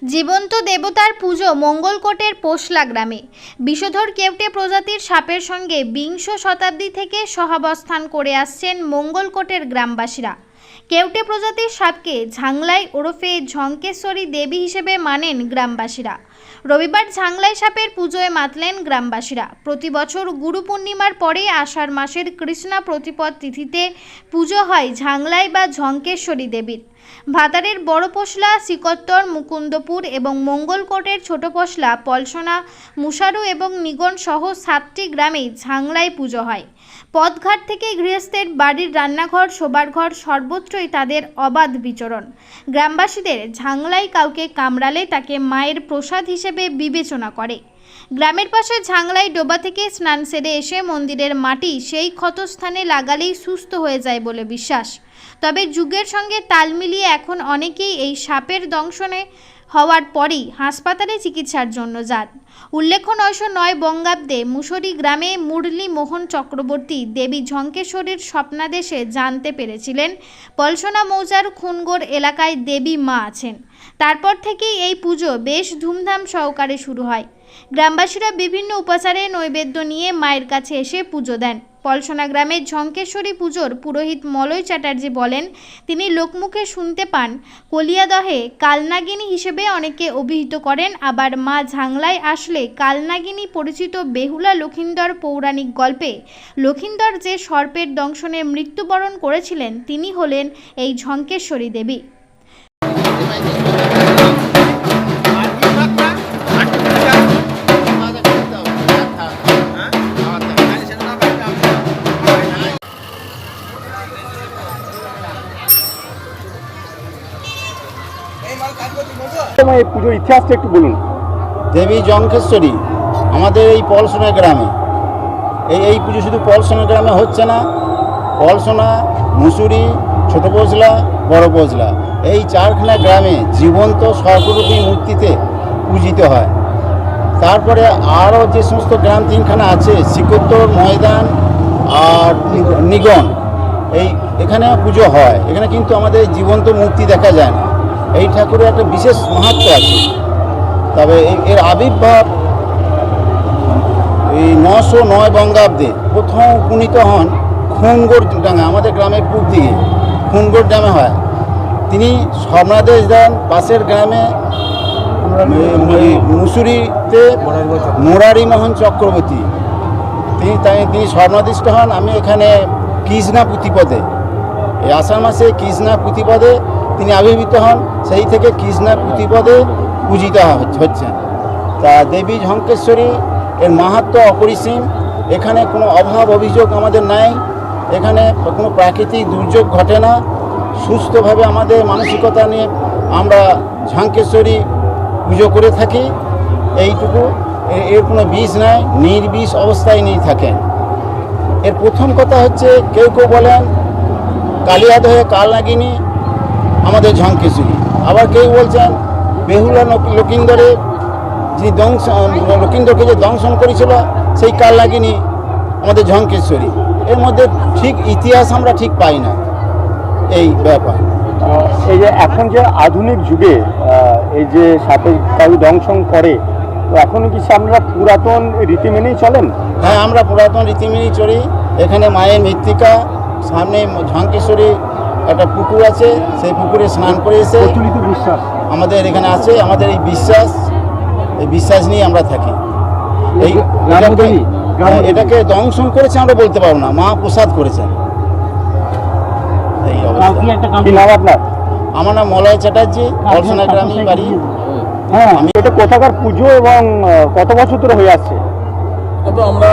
জীবন্ত দেবতার পুজো মঙ্গলকোটের পোশলা গ্রামে। বিষধর কেউটে প্রজাতির সাপের সঙ্গে বিংশ শতাব্দী থেকে সহাবস্থান করে আসছেন মঙ্গলকোটের গ্রামবাসীরা। কেউটে প্রজাতির সাপকে ঝাংলাই ওরফে ঝঙ্কেশ্বরী দেবী হিসেবে মানেন গ্রামবাসীরা। রবিবার ঝাংলাই সাপের পুজোয় মাতলেন গ্রামবাসীরা। প্রতি বছর গুরু পূর্ণিমার পরে আষাঢ় মাসের কৃষ্ণা প্রতিপদ তিথিতে পুজো হয় ঝাংলাই বা ঝঙ্কেশ্বরী দেবীর। ভাতারের বড় পোশলা, শ্রীকত্তর, মুকুন্দপুর এবং মঙ্গলকোটের ছোট পোশলা, পলসনা, মুসারু এবং নিগন সহ 7টি গ্রামে ঝাংলাই পুজো হয়। পথঘাট থেকে গৃহস্থের বাড়ির রান্নাঘর, শোবার ঘর সর্বত্রই তাদের অবাধ বিচরণ। গ্রামবাসীদের ঝাংলাই কাউকে কামড়ালে তাকে মায়ের প্রসাদ হিসেবে বিবেচনা করে। গ্রামের পাশে ঝাংলাই ডোবা থেকে স্নান সেরে এসে মন্দিরের মাটি সেই ক্ষতস্থানে লাগালেই সুস্থ হয়ে যায় বলে বিশ্বাস। তবে যুগের সঙ্গে তাল মিলিয়ে এখন অনেকেই এই সাপের দংশনে হওয়ার পরই হাসপাতালে চিকিৎসার জন্য যান। উল্লেখ্য 909 বঙ্গাব্দে মুসরি গ্রামে মুরলী মোহন চক্রবর্তী দেবী ঝঙ্কেশ্বরীর স্বপ্নাদেশে জানতে পেরেছিলেন পলসনা মৌজার খুনগড় এলাকায় দেবী মা আছেন। তারপর থেকেই এই পুজো বেশ ধুমধাম সহকারে শুরু হয়। গ্রামবাসীরা বিভিন্ন উপাচারে নৈবেদ্য নিয়ে মায়ের কাছে এসে পুজো দেন। পলসনা গ্রামের ঝঙ্কেশ্বরী পুজোর পুরোহিত মলয় চ্যাটার্জি বলেন, তিনি লোকমুখে শুনতে পান কলিয়াদহে কালনাগিনী হিসেবে অনেকে অভিহিত করেন। আবার মা ঝাংলায় আসলে কালনাগিনী পরিচিত বেহুলা লক্ষিন্দর পৌরাণিক গল্পে লক্ষিন্দর যে সর্পের দংশনে মৃত্যুবরণ করেছিলেন তিনি হলেন এই ঝঙ্কেশ্বরী দেবী। এই পুজোর ইতিহাসটা একটু বলুন। দেবী ঝঙ্কেশ্বরী আমাদের এই পলসনা গ্রামে, এই পুজো শুধু পলসনা গ্রামে হচ্ছে না, পলসনা, মুসুরি, ছোট পোজলা, বড় পোজলা এই 4খানা গ্রামে জীবন্ত সর্বরূপী মূর্তিতে পূজিত হয়। তারপরে আরও যে সমস্ত গ্রাম 3খানা আছে, শ্রীকত্তর, ময়দান আর নিগন, এখানে পুজো হয়। এখানে কিন্তু আমাদের জীবন্ত মূর্তি দেখা যায় না। এই ঠাকুরের একটা বিশেষ মাহাত্ম্য আছে। তবে এর আবির্ভাব এই 909 বঙ্গাব্দে প্রথম উপনীত হন খুনগড় ডাঙা, আমাদের গ্রামের পূর্ব দিকে খুনগড় গ্রামে হয়। তিনি স্বপ্নাদেশ দেন পাশের গ্রামে মুসুরিতে মুরারি মোহন চক্রবর্তী, তিনি স্বপ্নাদিষ্ট হন। আমি এখানে কৃষ্ণা পুঁথিপদে, এই আষাঢ় মাসে কৃষ্ণা পুঁথিপদে তিনি আবির্ভূত হন। সেই থেকে কৃষ্ণা পুঁথিপদে পূজিত হচ্ছেন। তা দেবী ঝঙ্কেশ্বরী এর মাহাত্ম্য অপরিসীম। এখানে কোনো অভাব অভিযোগ আমাদের নাই, এখানে কোনো প্রাকৃতিক দুর্যোগ ঘটে না। সুস্থভাবে আমাদের মানসিকতা নিয়ে আমরা ঝঙ্কেশ্বরী পুজো করে থাকি। এইটুকু, এর কোনো বিষ নাই, নির্বিষ অবস্থায় নিয়ে থাকেন। এর প্রথম কথা হচ্ছে, কেউ কেউ বলেন কালিয়াদহে কালনাগিনী আমাদের ঝঙ্কেশ্বরী, আবার কেউ বলছেন বেহুলা লক্ষিন্দরে যিনি লক্ষিন্দরকে যে দংশন করেছিল সেই কালনাগিনী আমাদের ঝঙ্কেশ্বরী। এর মধ্যে ঠিক ইতিহাস আমরা ঠিক পাই না এই ব্যাপার। এই যে এখন যে আধুনিক যুগে এই যে সাপে কাউ দংশন করে, তো এখনও কি আপনারা পুরাতন রীতি মেনেই চলেন? হ্যাঁ, আমরা পুরাতন রীতি মেনেই চলি। এখানে মায়ের মৃত্তিকা, সামনে ঝঙ্কেশ্বরী একটা পুকুর আছে, সেই পুকুরে স্নান করে এসে প্রচলিত বিশ্বাস আমাদের এখানে আছে। আমাদের এই বিশ্বাস নিয়ে আমরা থাকি। এটাকে দংশন করেছে আমরা বলতে পারবো না, মা প্রসাদ করেছেন। এই অবস্থা। আমার নাম মলয় চ্যাটার্জি, পলসনা গ্রামেই বাড়ি। হ্যাঁ, এটা কোথাকার পুজো এবং কত বছর ধরে হয়ে আসছে? তো আমরা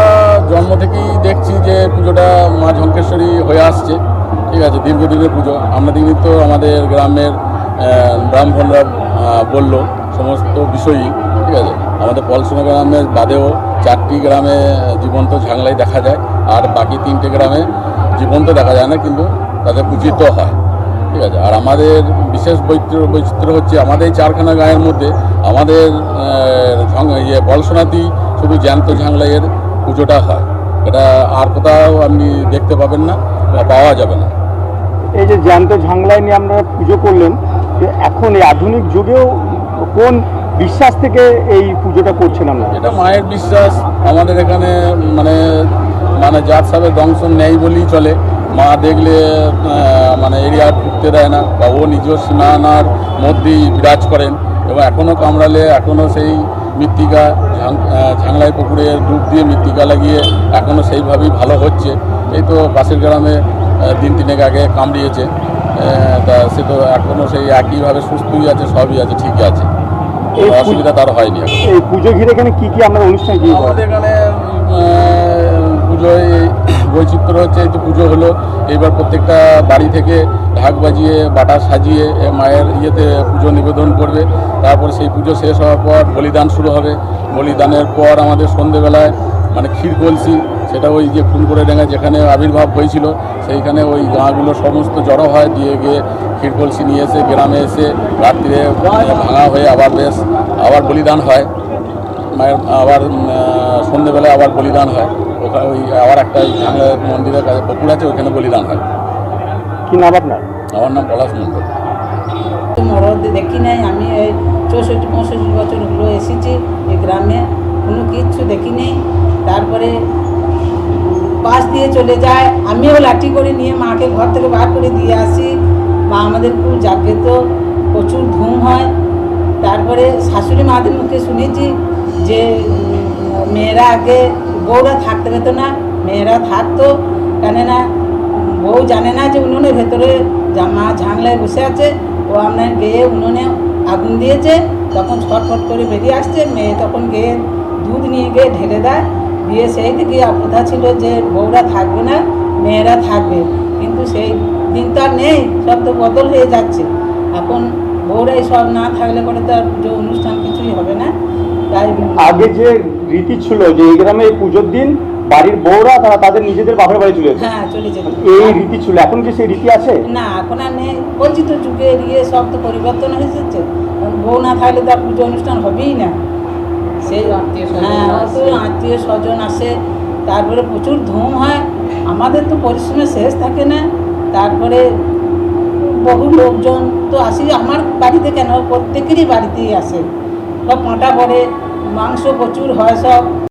জন্ম থেকেই দেখছি যে পুজোটা মা ঝঙ্কেশ্বরী হয়ে আসছে। ঠিক আছে, দীর্ঘদিনের পুজো। আমরা তো আমাদের গ্রামের ব্রাহ্মণরা বলল সমস্ত বিষয়ই। ঠিক আছে, আমাদের পলসনা গ্রামের বাদেও 4টি গ্রামে জীবন্ত ঝাংলাই দেখা যায়, আর বাকি 3টে গ্রামে জীবন্ত দেখা যায় না, কিন্তু তাদের পূজিত হয়। ঠিক আছে, আর আমাদের বিশেষ বৈচিত্র্য হচ্ছে আমাদের এই 4খানা গাঁয়ের মধ্যে আমাদের পলসনাতেই শুধু জ্যান্ত ঝাংলাইয়ের পুজোটা হয়। এটা আর কোথাও আপনি দেখতে পাবেন না বা পাওয়া যাবে না। এই যে জ্যান্ত ঝাংলাই নিয়ে আপনারা পুজো করলেন, যে এখন এই আধুনিক যুগেও কোন বিশ্বাস থেকে এই পুজোটা করছেন আমরা? এটা মায়ের বিশ্বাস। আমাদের এখানে মানে মানে জাত সাহেবের দংশন নেই বলেই চলে। মা দেখলে মানে এরিয়া ঢুকতে দেয় না, বা ও নিজ সীমানার মধ্যেই বিরাজ করেন। এবং এখনও কামড়ালে এখনও সেই মৃত্তিকা ঝাংলাই পুকুরে ডুব দিয়ে মৃত্তিকা লাগিয়ে এখনও সেইভাবেই ভালো হচ্ছে। এই তো পাশের গ্রামে দিন তিনেক আগে কামড়িয়েছে, তা সে তো এখনও সেই একইভাবে সুস্থই আছে, সবই আছে, ঠিকই আছে, এই অসুবিধা তার হয়নি এখন। এই পুজো ঘিরে এখানে কি কি আমরা অনুষ্ঠান কি আমাদের এখানে পুজোয় বৈচিত্র্য হচ্ছে, এই তো পুজো হলো, এইবার প্রত্যেকটা বাড়ি থেকে ঢাক বাজিয়ে বাটা সাজিয়ে মায়ের ইয়েতে পুজো নিবেদন করবে। তারপর সেই পুজো শেষ হওয়ার পর বলিদান শুরু হবে। বলিদানের পর আমাদের সন্ধেবেলায় মানে ক্ষীর কলসি, সেটা ওই যে ফুলপুরেডাঙ্গা যেখানে আবির্ভাব হয়েছিল সেইখানে ওই গাঁগুলো সমস্ত জড়ো হয়, দিয়ে গিয়ে ক্ষীর কলসি নিয়ে এসে গ্রামে এসে রাত্রিরে ভাঙা হয়ে আবার বলিদান হয় মায়ের। আবার সন্ধেবেলায় আবার বলিদান হয় ওখানে, ওই আবার একটা ঝাংলা মন্দিরের কাছে পুকুর আছে, ওখানে বলিদান হয়। কি নাম আপনার? আমার নাম পলাশ মণ্ডল। মরদ দেখি নাই, আমি এই 64-65 বছর হলো এসেছি এই গ্রামে, কোনো কিচ্ছু দেখি নেই। তারপরে পাশ দিয়ে চলে যায়, আমিও লাঠি করে নিয়ে মাকে ঘর থেকে বার করে দিয়ে আসি। মা আমাদের খুব জাগ্রত, প্রচুর ধুম হয়। তারপরে শাশুড়ি মাদের মুখে শুনেছি যে মেয়েরা আগে বউরা থাকতে পেতো না, মেয়েরা থাকতো, কেননা বউ জানে না যে উনুনের ভেতরে মা ঝাংলায় বসে আছে, ও আপনার গেয়ে উনুনে আগুন দিয়েছে, তখন ছটফট করে বেরিয়ে আসছে। মেয়ে তখন গিয়ে দুধ নিয়ে গিয়ে ঢেলে দেয়, দিয়ে সেই দিকে প্রথা ছিল যে বউরা থাকবে না, মেয়েরা থাকবে। কিন্তু সেই দিন তো আর নেই, সব তো বদল হয়ে যাচ্ছে। এখন বউরাই সব না থাকলে পরে তো আর পুজো অনুষ্ঠান কিছুই হবে না। তাই আগে যে রীতি ছিল যে এই গ্রামে এই পুজোর দিন বাড়ির বউরা তারা তাদের নিজেদের বাপের বাড়ি চলে যেত, হ্যাঁ চলে যেত। এই রীতি ছিল, এখন কি সেই রীতি আছে? না এখন আর নেই, বলছি তো যুগে এড়িয়ে সব তো পরিবর্তন হয়ে যাচ্ছে। বউ না থাকলে তার পুজো অনুষ্ঠান হবেই না। সেই হ্যাঁ অত আত্মীয় স্বজন আসে, তারপরে প্রচুর ধুম হয়। আমাদের তো পরিশ্রমের শেষ থাকে না। তারপরে বহু লোকজন তো আসি, আমার বাড়িতে কেন প্রত্যেকেরই বাড়িতেই আসে, সব পাঁটা পড়ে, মাংস প্রচুর হয় সব।